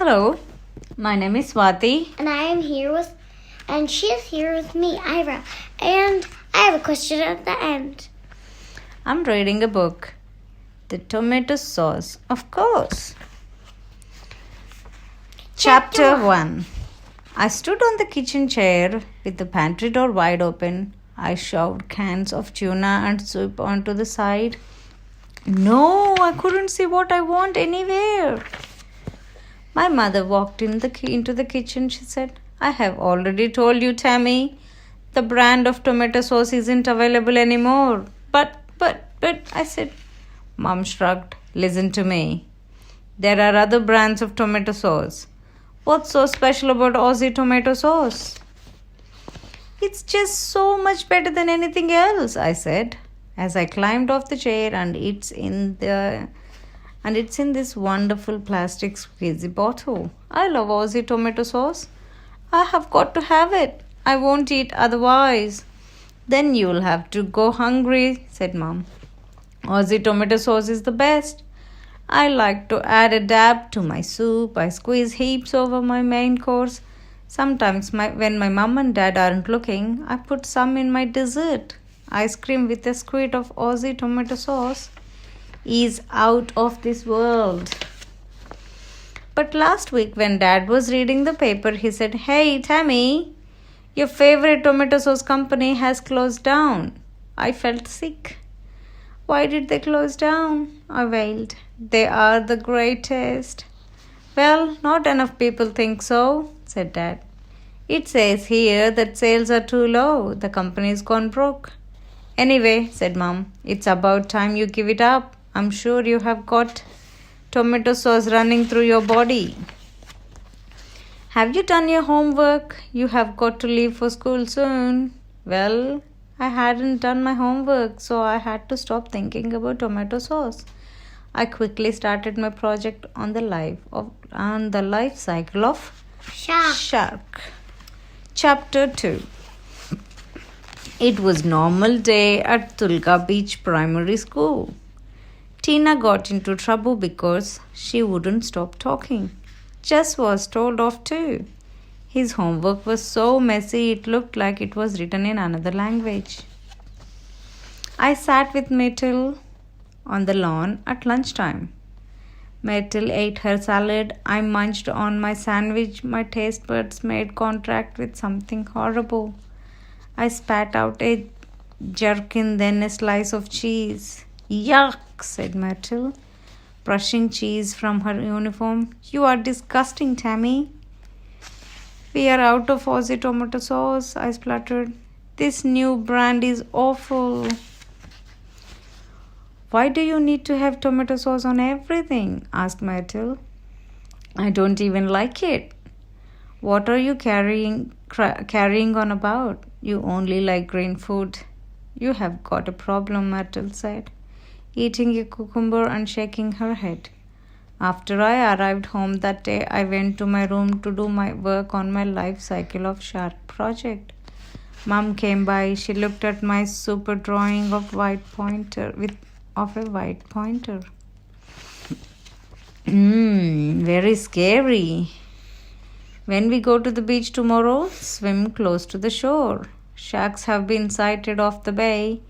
Hello, my name is Swati. And she's here with me, Ira. And I have a question at the end. I'm reading a book, The Tomato Sauce, of course. Chapter 1. I stood on the kitchen chair with the pantry door wide open. I shoved cans of tuna and soup onto the side. No, I couldn't see what I want anywhere. My mother walked into the kitchen. She said, I have already told you, Tammy, the brand of tomato sauce isn't available anymore. But, I said. Mom shrugged. Listen to me. There are other brands of tomato sauce. What's so special about Aussie tomato sauce? It's just so much better than anything else, I said, as I climbed off the chair, and it's in this wonderful plastic squeezy bottle. I love Aussie tomato sauce. I have got to have it. I won't eat otherwise. Then you'll have to go hungry, said Mom. Aussie tomato sauce is the best. I like to add a dab to my soup. I squeeze heaps over my main course. Sometimes when my mom and dad aren't looking, I put some in my dessert. Ice cream with a squirt of Aussie tomato sauce is out of this world. But last week when Dad was reading the paper, he said, Hey, Tammy, your favorite tomato sauce company has closed down. I felt sick. Why did they close down? I wailed. They are the greatest. Well, not enough people think so, said Dad. It says here that sales are too low. The company's gone broke. Anyway, said Mom, it's about time you give it up. I'm sure you have got tomato sauce running through your body. Have you done your homework? You have got to leave for school soon. Well, I hadn't done my homework, so I had to stop thinking about tomato sauce. I quickly started my project on the life cycle of shark. Chapter 2. It was normal day at Tulga Beach Primary School. Tina got into trouble because she wouldn't stop talking. Jess was told off too. His homework was so messy it looked like it was written in another language. I sat with Myrtle on the lawn at lunchtime. Myrtle ate her salad. I munched on my sandwich. My taste buds made contact with something horrible. I spat out a gherkin, then a slice of cheese. Yuck, said Myrtle, brushing cheese from her uniform. You are disgusting, Tammy. We are out of Aussie tomato sauce, I spluttered. This new brand is awful. Why do you need to have tomato sauce on everything? Asked Myrtle. I don't even like it. What are you carrying on about? You only like green food. You have got a problem, Myrtle said, eating a cucumber and shaking her head. After I arrived home that day, I went to my room to do my work on my life cycle of shark project. Mom came by. She looked at my super drawing of a white pointer. Very scary. When we go to the beach tomorrow, swim close to the shore. Sharks have been sighted off the bay.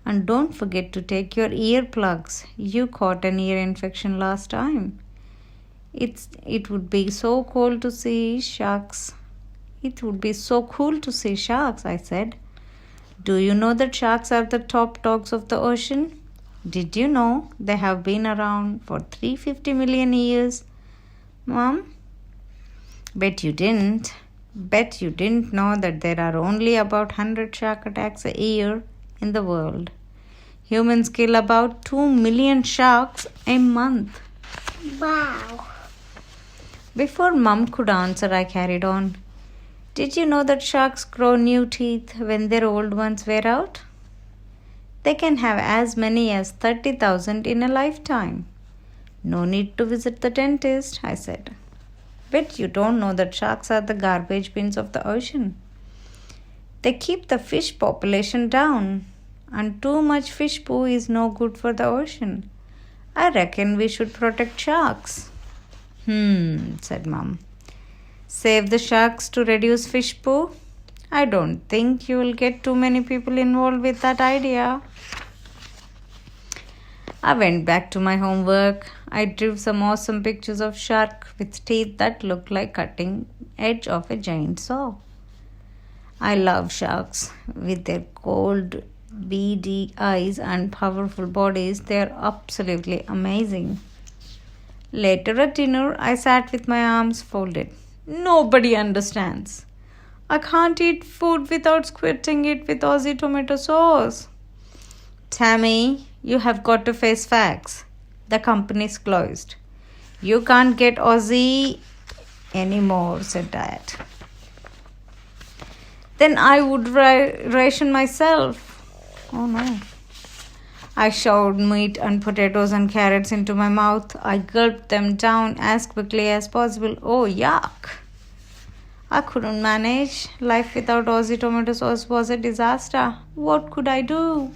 And don't forget to take your earplugs. You caught an ear infection last time. It would be so cool to see sharks. It would be so cool to see sharks, I said. Do you know that sharks are the top dogs of the ocean? Did you know they have been around for 350 million years? Mom? Bet you didn't know that there are only about 100 shark attacks a year in the world. Humans kill about 2 million sharks a month. Wow. Before Mom could answer, I carried on. Did you know that sharks grow new teeth when their old ones wear out? They can have as many as 30,000 in a lifetime. No need to visit the dentist, I said. Bet you don't know that sharks are the garbage bins of the ocean. They keep the fish population down. And too much fish poo is no good for the ocean. I reckon we should protect sharks. said Mum. Save the sharks to reduce fish poo? I don't think you will get too many people involved with that idea. I went back to my homework. I drew some awesome pictures of shark with teeth that looked like cutting edge of a giant saw. I love sharks with their cold, beady eyes and powerful bodies. They are absolutely amazing. Later at dinner, I sat with my arms folded. Nobody understands. I can't eat food without squirting it with Aussie tomato sauce. Tammy, you have got to face facts. The company's closed. You can't get Aussie anymore, said Dad. Then I would ration myself. Oh no. I shoved meat and potatoes and carrots into my mouth. I gulped them down as quickly as possible. Oh, yuck. I couldn't manage. Life without Aussie tomato sauce was a disaster. What could I do?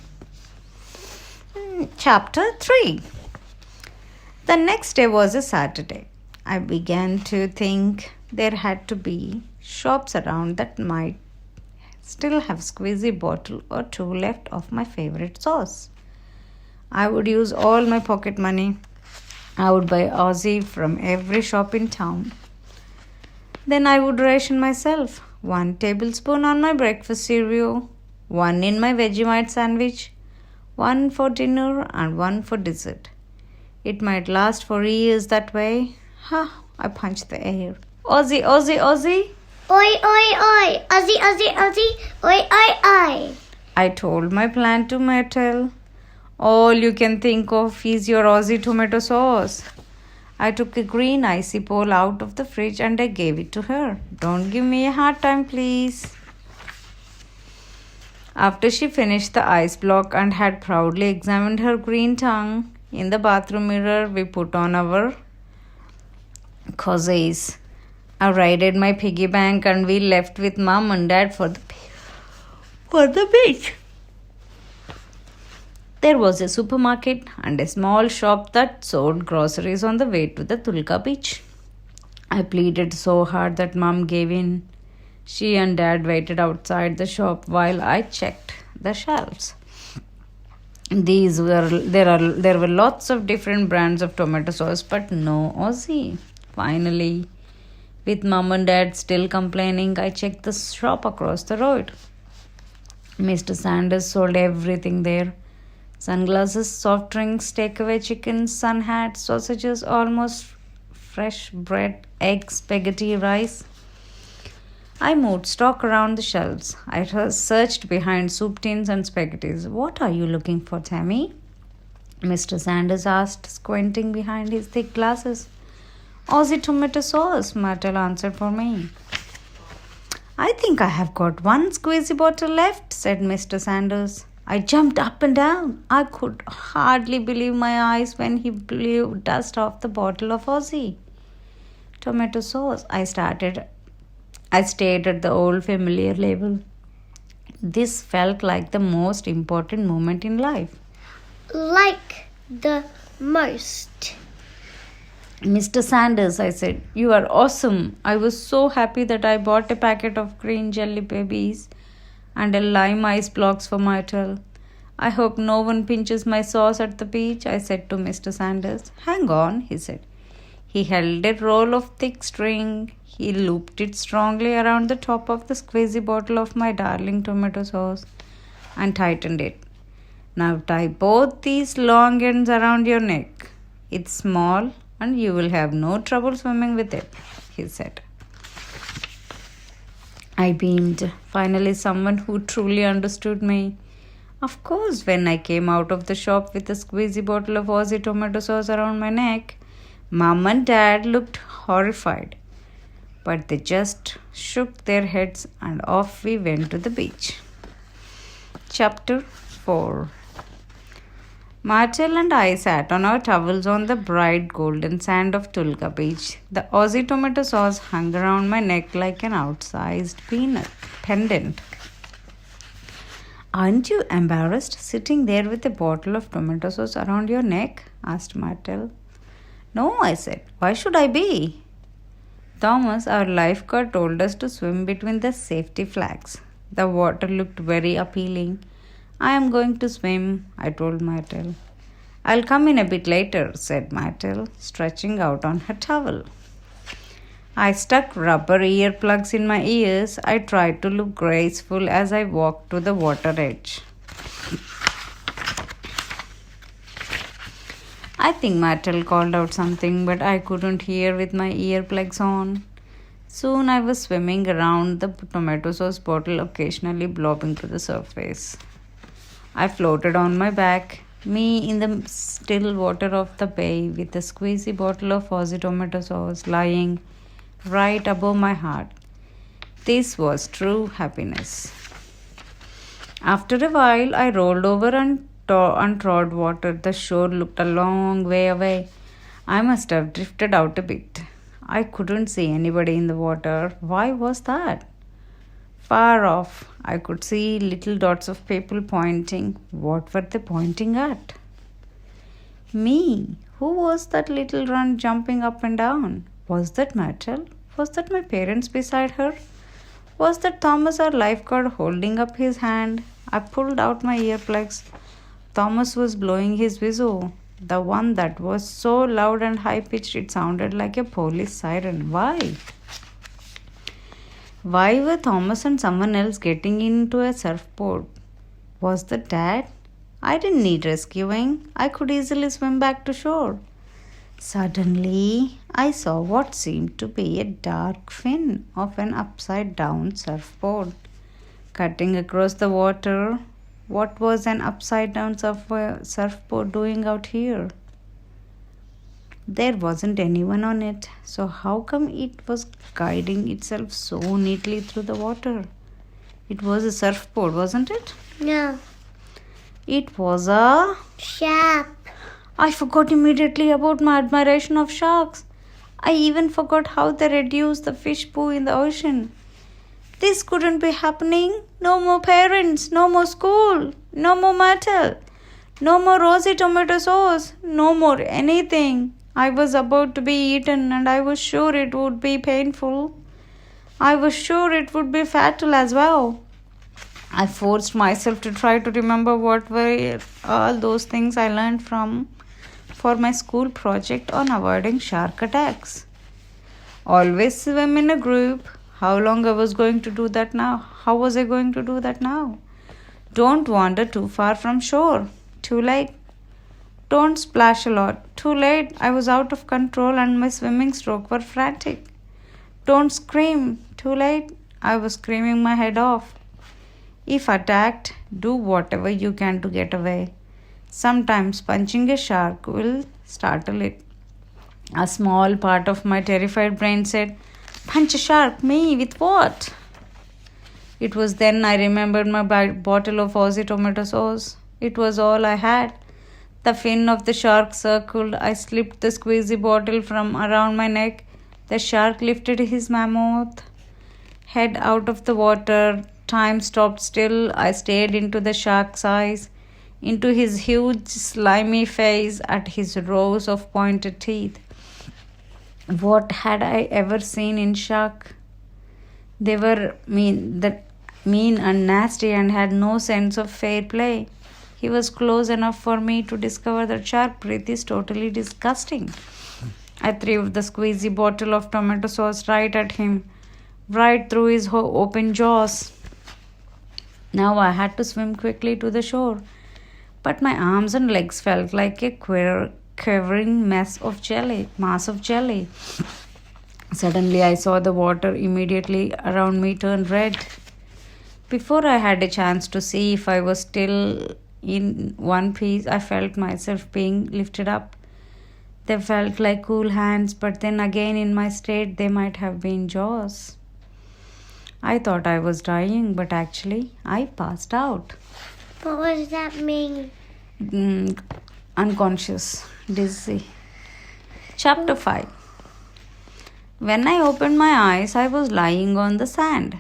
Chapter 3. The next day was a Saturday. I began to think there had to be shops around that might still have squeezy bottle or two left of my favorite sauce. I would use all my pocket money. I would buy Aussie from every shop in town. Then I would ration myself. 1 tablespoon on my breakfast cereal, 1 in my Vegemite sandwich, 1 for dinner and 1 for dessert. It might last for years that way. I punched the air. Aussie, Aussie, Aussie. Oi, oi, oi. Aussie, Aussie, Aussie. Oi, oi, oi. I told my plan to Myrtle. All you can think of is your Aussie tomato sauce. I took a green icy pole out of the fridge and I gave it to her. Don't give me a hard time, please. After she finished the ice block and had proudly examined her green tongue, in the bathroom mirror we put on our cozies. I raided my piggy bank and we left with Mom and Dad for the beach. There was a supermarket and a small shop that sold groceries on the way to the Tulka beach. I pleaded so hard that Mom gave in. She and Dad waited outside the shop while I checked the shelves. There were lots of different brands of tomato sauce, but no Aussie. Finally, with Mom and Dad still complaining, I checked the shop across the road. Mr. Sanders sold everything there. Sunglasses, soft drinks, takeaway chicken, sun hats, sausages, almost fresh bread, eggs, spaghetti, rice. I moved stock around the shelves. I searched behind soup tins and spaghettis. What are you looking for, Tammy? Mr. Sanders asked, squinting behind his thick glasses. Aussie tomato sauce, Myrtle answered for me. I think I have got 1 squeezy bottle left, said Mr. Sanders. I jumped up and down. I could hardly believe my eyes when he blew dust off the bottle of Aussie tomato sauce. I stared at the old familiar label. This felt like the most important moment in life. Like the most. Mr. Sanders, I said, you are awesome. I was so happy that I bought a packet of green jelly babies and a lime ice blocks for Myrtle. I hope no one pinches my sauce at the beach, I said to Mr. Sanders. Hang on, he said. He held a roll of thick string. He looped it strongly around the top of the squeezy bottle of my darling tomato sauce and tightened it. Now tie both these long ends around your neck. It's small and you will have no trouble swimming with it, he said. I beamed. Finally, someone who truly understood me. Of course, when I came out of the shop with a squeezy bottle of Aussie tomato sauce around my neck, Mom and Dad looked horrified. But they just shook their heads and off we went to the beach. Chapter 4. Myrtle and I sat on our towels on the bright golden sand of Tulka Beach. The Aussie tomato sauce hung around my neck like an outsized pendant. Aren't you embarrassed sitting there with a bottle of tomato sauce around your neck? Asked Myrtle. No, I said. Why should I be? Thomas, our lifeguard, told us to swim between the safety flags. The water looked very appealing. I am going to swim, I told Myrtle. I'll come in a bit later, said Myrtle, stretching out on her towel. I stuck rubber earplugs in my ears. I tried to look graceful as I walked to the water edge. I think Myrtle called out something, but I couldn't hear with my earplugs on. Soon I was swimming around the tomato sauce bottle, occasionally blobbing to the surface. I floated on my back, me in the still water of the bay, with a squeezy bottle of Aussie tomato sauce lying right above my heart. This was true happiness. After a while, I rolled over and trod water. The shore looked a long way away. I must have drifted out a bit. I couldn't see anybody in the water. Why was that? Far off, I could see little dots of people pointing. What were they pointing at? Me. Who was that little runt jumping up and down? Was that Myrtle? Was that my parents beside her? Was that Thomas, our lifeguard, holding up his hand? I pulled out my earplugs. Thomas was blowing his whistle, the one that was so loud and high-pitched it sounded like a police siren. Why? Why were Thomas and someone else getting into a surfboard? Was that Dad? I didn't need rescuing. I could easily swim back to shore. Suddenly, I saw what seemed to be a dark fin of an upside-down surfboard cutting across the water. What was an upside-down surfboard doing out here? There wasn't anyone on it, so how come it was guiding itself so neatly through the water? It was a surfboard, wasn't it? No. It was a Shark. I forgot immediately about my admiration of sharks. I even forgot how they reduce the fish poo in the ocean. This couldn't be happening. No more parents, no more school, no more Myrtle, no more rosy tomato sauce, no more anything. I was about to be eaten and I was sure it would be painful. I was sure it would be fatal as well. I forced myself to try to remember what were all those things I learned for my school project on avoiding shark attacks. Always swim in a group. How long I was going to do that now? How was I going to do that now? Don't wander too far from shore. Too late. Don't splash a lot. Too late. I was out of control and my swimming stroke were frantic. Don't scream. Too late. I was screaming my head off. If attacked, do whatever you can to get away. Sometimes punching a shark will startle it. A small part of my terrified brain said, "Punch a shark? Me? With what?" It was then I remembered my bottle of Aussie tomato sauce. It was all I had. The fin of the shark circled. I slipped the squeezy bottle from around my neck. The shark lifted his mammoth head out of the water. Time stopped still. I stared into the shark's eyes, into his huge slimy face, at his rows of pointed teeth. What had I ever seen in shark? They were mean and nasty and had no sense of fair play. He was close enough for me to discover that shark breath is totally disgusting. I threw the squeezy bottle of tomato sauce right at him, right through his open jaws. Now I had to swim quickly to the shore, but my arms and legs felt like a quivering mass of jelly. Suddenly I saw the water immediately around me turn red. Before I had a chance to see if I was still in one piece, I felt myself being lifted up. They felt like cool hands, but then again in my state they might have been jaws. I thought I was dying, but actually I passed out. But what does that mean? Unconscious, dizzy. Chapter 5. When I opened my eyes, I was lying on the sand.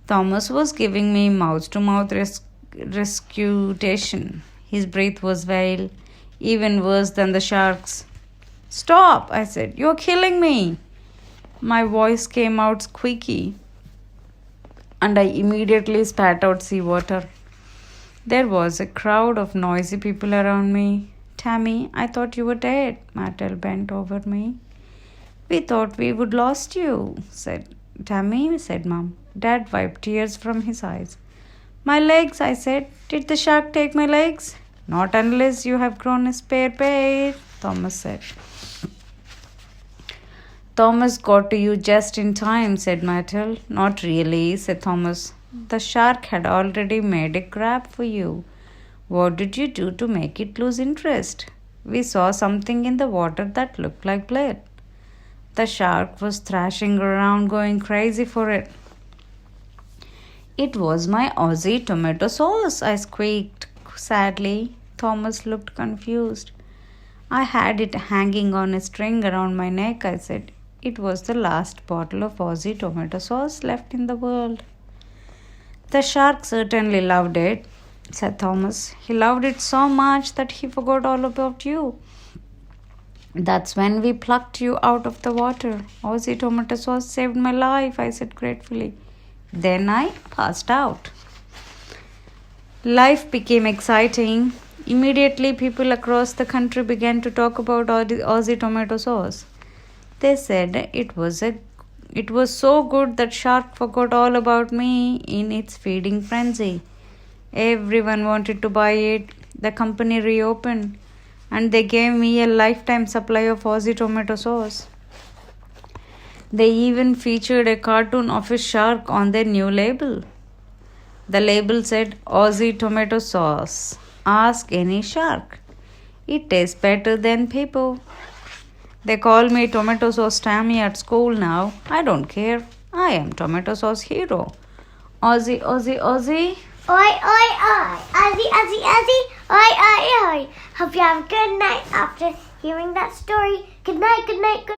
Thomas was giving me mouth-to-mouth resuscitation. His breath was vile, even worse than the shark's. Stop, I said. You're killing me. My voice came out squeaky, and I immediately spat out seawater. There was a crowd of noisy people around me. Tammy, I thought you were dead. Martel bent over me. We thought we would lost you, said Tammy, said Mom. Dad wiped tears from his eyes. My legs, I said. Did the shark take my legs? Not unless you have grown a spare pair, Thomas said. Thomas got to you just in time, said Martel. Not really, said Thomas. The shark had already made a grab for you. What did you do to make it lose interest? We saw something in the water that looked like blood. The shark was thrashing around, going crazy for it. It was my Aussie tomato sauce, I squeaked sadly. Thomas looked confused. I had it hanging on a string around my neck, I said. It was the last bottle of Aussie tomato sauce left in the world. The shark certainly loved it, said Thomas. He loved it so much that he forgot all about you. That's when we plucked you out of the water. Aussie tomato sauce saved my life, I said gratefully. Then I passed out. Life became exciting. Immediately, people across the country began to talk about Aussie tomato sauce. They said it was so good that shark forgot all about me in its feeding frenzy. Everyone wanted to buy it. The company reopened, and they gave me a lifetime supply of Aussie tomato sauce. They even featured a cartoon of a shark on their new label. The label said, Aussie tomato sauce. Ask any shark. It tastes better than paper. They call me Tomato Sauce Tammy at school now. I don't care. I am Tomato Sauce Hero. Aussie, Aussie, Aussie. Oi, oi, oi. Ozzy, Ozzy, Ozzy. Oi, oi, oi. Hope you have a good night after hearing that story. Good night, good night, good